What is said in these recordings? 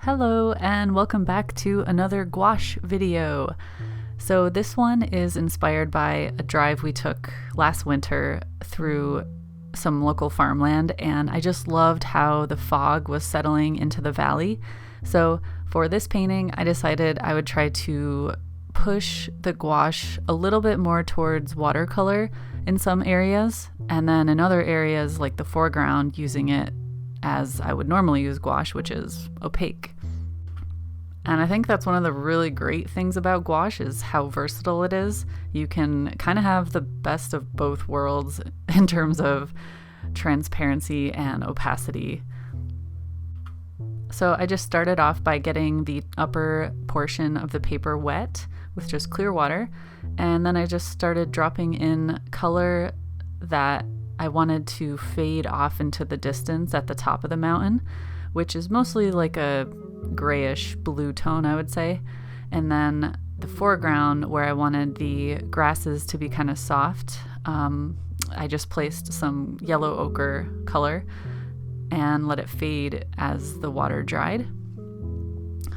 Hello and welcome back to another gouache video. So this one is inspired by a drive we took last winter through some local farmland, and I just loved how the fog was settling into the valley. So for this painting, I decided I would try to push the gouache a little bit more towards watercolor in some areas, and then in other areas like the foreground using it as I would normally use gouache, which is opaque. And I think that's one of the really great things about gouache is how versatile it is. You can kind of have the best of both worlds in terms of transparency and opacity. So I just started off by getting the upper portion of the paper wet with just clear water, and then I just started dropping in color that I wanted to fade off into the distance at the top of the mountain, which is mostly like a grayish blue tone, I would say. And then the foreground, where I wanted the grasses to be kind of soft, I just placed some yellow ochre color and let it fade as the water dried,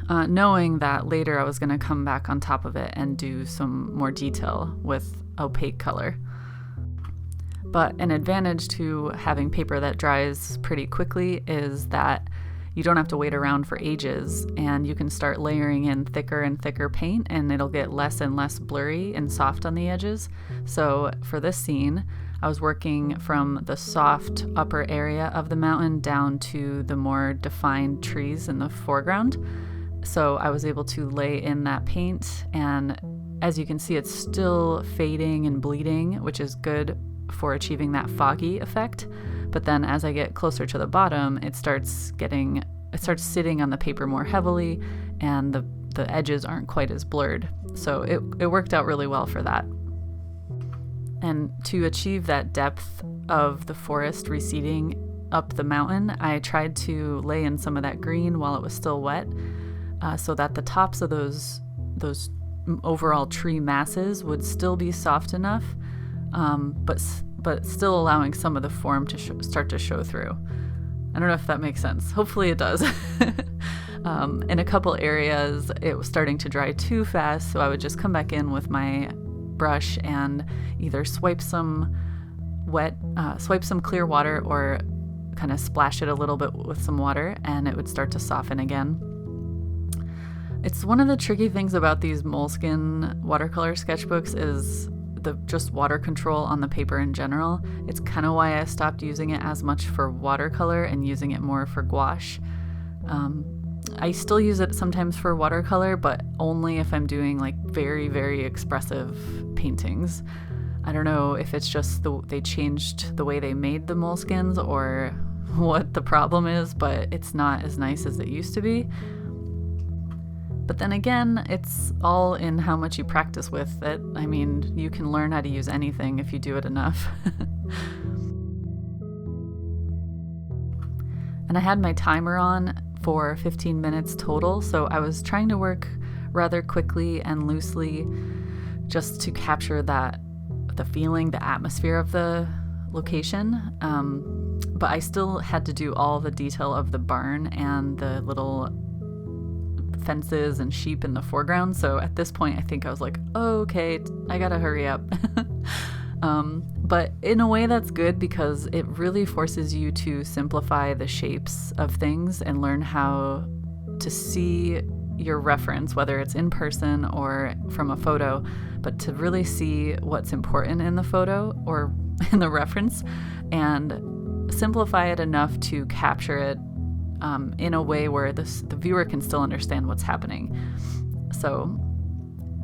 knowing that later I was going to come back on top of it and do some more detail with opaque color. But an advantage to having paper that dries pretty quickly is that you don't have to wait around for ages, and you can start layering in thicker and thicker paint, and it'll get less and less blurry and soft on the edges. So for this scene, I was working from the soft upper area of the mountain down to the more defined trees in the foreground. So I was able to lay in that paint, and as you can see, it's still fading and bleeding, which is good for achieving that foggy effect. But then as I get closer to the bottom, it starts sitting on the paper more heavily, and the edges aren't quite as blurred. So it worked out really well for that. And to achieve that depth of the forest receding up the mountain, I tried to lay in some of that green while it was still wet, so that the tops of those overall tree masses would still be soft enough, but still allowing some of the form to start to show through. I don't know if that makes sense. Hopefully it does. In a couple areas, it was starting to dry too fast, so I would just come back in with my brush and either swipe some clear water, or kind of splash it a little bit with some water, and it would start to soften again. It's one of the tricky things about these Moleskine watercolor sketchbooks is the just water control on the paper in general. It's kind of why I stopped using it as much for watercolor and using it more for gouache. I still use it sometimes for watercolor, but only if I'm doing like very, very expressive paintings. I don't know if it's just they changed the way they made the Moleskines or what the problem is, but it's not as nice as it used to be. But then again, it's all in how much you practice with it. I mean, you can learn how to use anything if you do it enough. And I had my timer on for 15 minutes total, so I was trying to work rather quickly and loosely just to capture the feeling, the atmosphere of the location. But I still had to do all the detail of the barn and the little fences and sheep in the foreground. So at this point, I think I was like, oh, okay, I gotta hurry up. But in a way that's good, because it really forces you to simplify the shapes of things and learn how to see your reference, whether it's in person or from a photo, but to really see what's important in the photo or in the reference and simplify it enough to capture it in a way where the viewer can still understand what's happening. So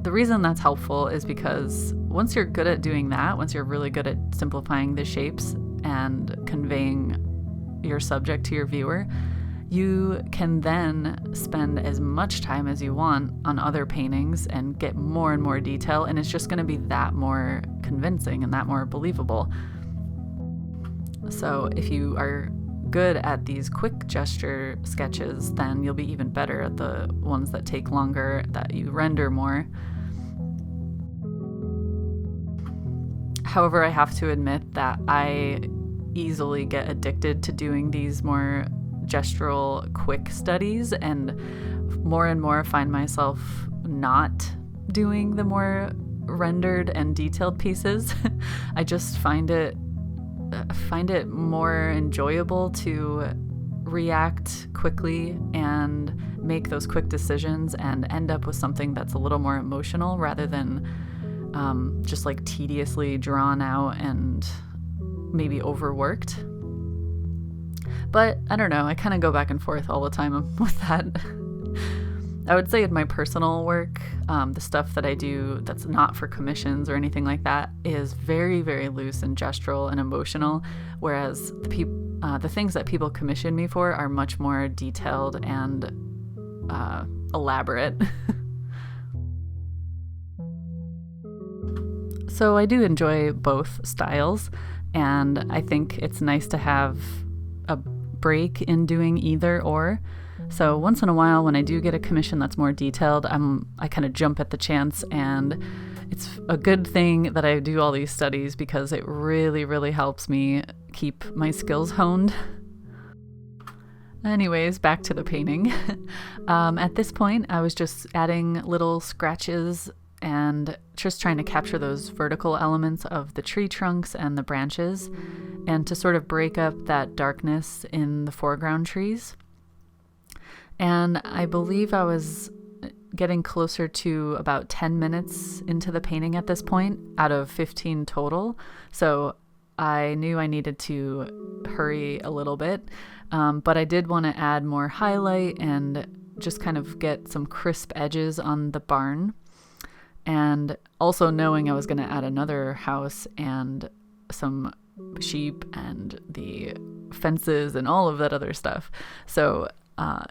the reason that's helpful is because once you're good at doing that, once you're really good at simplifying the shapes and conveying your subject to your viewer, you can then spend as much time as you want on other paintings and get more and more detail, and it's just going to be that more convincing and that more believable. So if you are good at these quick gesture sketches, then you'll be even better at the ones that take longer, that you render more. However, I have to admit that I easily get addicted to doing these more gestural quick studies, and more find myself not doing the more rendered and detailed pieces. I just find it more enjoyable to react quickly and make those quick decisions and end up with something that's a little more emotional rather than just like tediously drawn out and maybe overworked. But I don't know, I kind of go back and forth all the time with that. I would say in my personal work, the stuff that I do that's not for commissions or anything like that is very, very loose and gestural and emotional, whereas the things that people commission me for are much more detailed and elaborate. So I do enjoy both styles, and I think it's nice to have a break in doing either or. So once in a while, when I do get a commission that's more detailed, I kind of jump at the chance, and it's a good thing that I do all these studies because it really, really helps me keep my skills honed. Anyways, back to the painting. At this point, I was just adding little scratches and just trying to capture those vertical elements of the tree trunks and the branches, and to sort of break up that darkness in the foreground trees. And I believe I was getting closer to about 10 minutes into the painting at this point out of 15 total. So I knew I needed to hurry a little bit, but I did want to add more highlight and just kind of get some crisp edges on the barn. And also knowing I was going to add another house and some sheep and the fences and all of that other stuff. So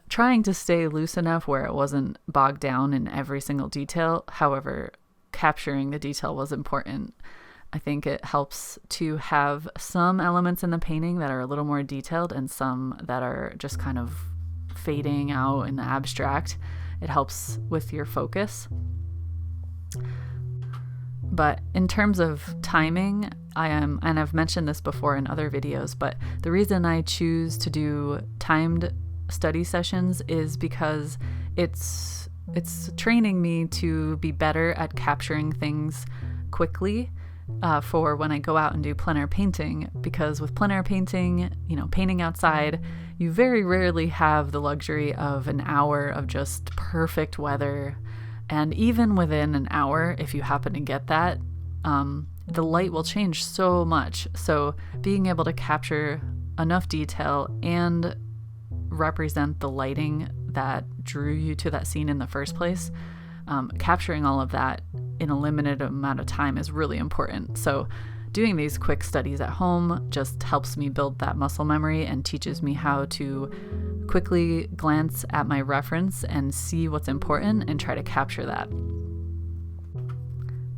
trying to stay loose enough where it wasn't bogged down in every single detail. However, capturing the detail was important. I think it helps to have some elements in the painting that are a little more detailed and some that are just kind of fading out in the abstract. It helps with your focus. But in terms of timing, and I've mentioned this before in other videos, but the reason I choose to do timed study sessions is because it's training me to be better at capturing things quickly for when I go out and do plein air painting. Because with plein air painting, painting outside, you very rarely have the luxury of an hour of just perfect weather. And even within an hour, if you happen to get that, the light will change so much. So being able to capture enough detail and represent the lighting that drew you to that scene in the first place, capturing all of that in a limited amount of time is really important. So doing these quick studies at home just helps me build that muscle memory and teaches me how to quickly glance at my reference and see what's important and try to capture that.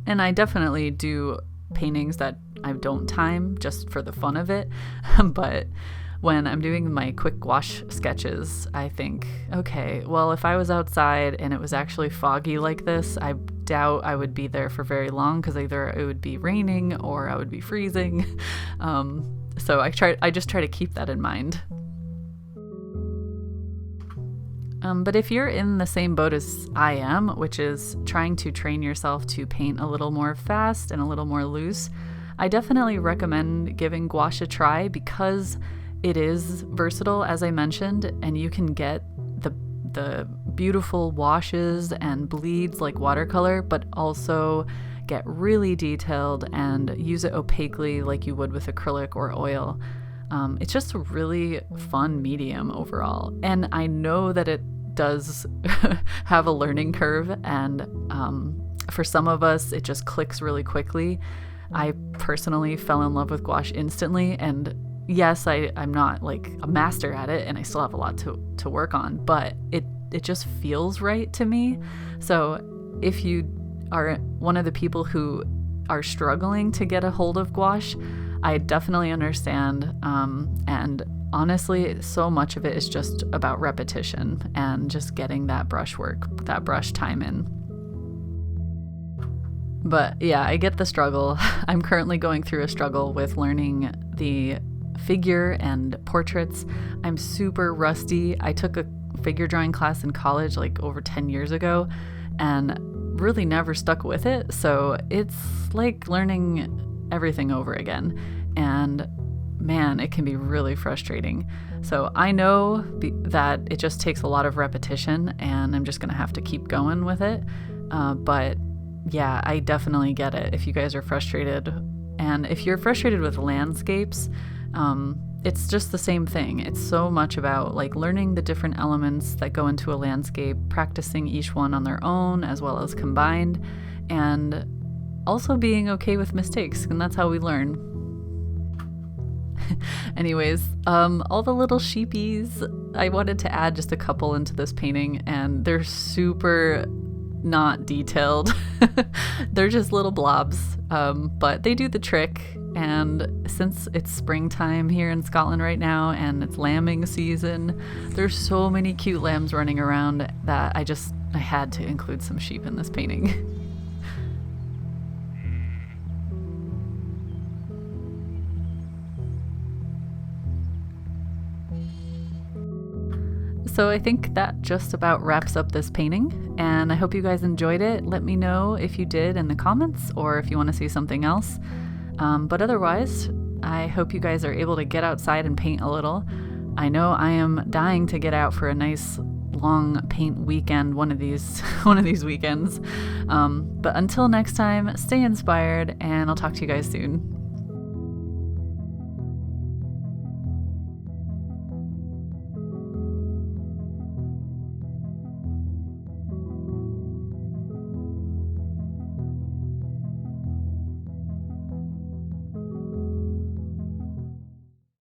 And I definitely do paintings that I don't time just for the fun of it, but when I'm doing my quick gouache sketches, I think, okay, well, if I was outside and it was actually foggy like this, I doubt I would be there for very long because either it would be raining or I would be freezing. So I just try to keep that in mind. But if you're in the same boat as I am, which is trying to train yourself to paint a little more fast and a little more loose, I definitely recommend giving gouache a try because it is versatile, as I mentioned, and you can get the beautiful washes and bleeds like watercolor, but also get really detailed and use it opaquely like you would with acrylic or oil. It's just a really fun medium overall. And I know that it does have a learning curve, and for some of us, it just clicks really quickly. I personally fell in love with gouache instantly, and yes, I'm not like a master at it, and I still have a lot to work on, but it just feels right to me. So if you are one of the people who are struggling to get a hold of gouache, I definitely understand. And honestly, so much of it is just about repetition and just getting that brush time in. But yeah, I get the struggle. I'm currently going through a struggle with learning the figure and portraits. I'm super rusty. I took a figure drawing class in college like over 10 years ago and really never stuck with it. So it's like learning everything over again. And man, it can be really frustrating. So I know that it just takes a lot of repetition and I'm just going to have to keep going with it. But yeah, I definitely get it if you guys are frustrated. And if you're frustrated with landscapes, it's just the same thing. It's so much about like learning the different elements that go into a landscape, practicing each one on their own as well as combined, and also being okay with mistakes. And that's how we learn. Anyways, all the little sheepies, I wanted to add just a couple into this painting, and they're super not detailed. They're just little blobs, but they do the trick. And since it's springtime here in Scotland right now and it's lambing season, there's so many cute lambs running around that I had to include some sheep in this painting. So I think that just about wraps up this painting, and I hope you guys enjoyed it. Let me know if you did in the comments or if you want to see something else. But otherwise, I hope you guys are able to get outside and paint a little. I know I am dying to get out for a nice long paint weekend one of these weekends. But until next time, stay inspired, and I'll talk to you guys soon.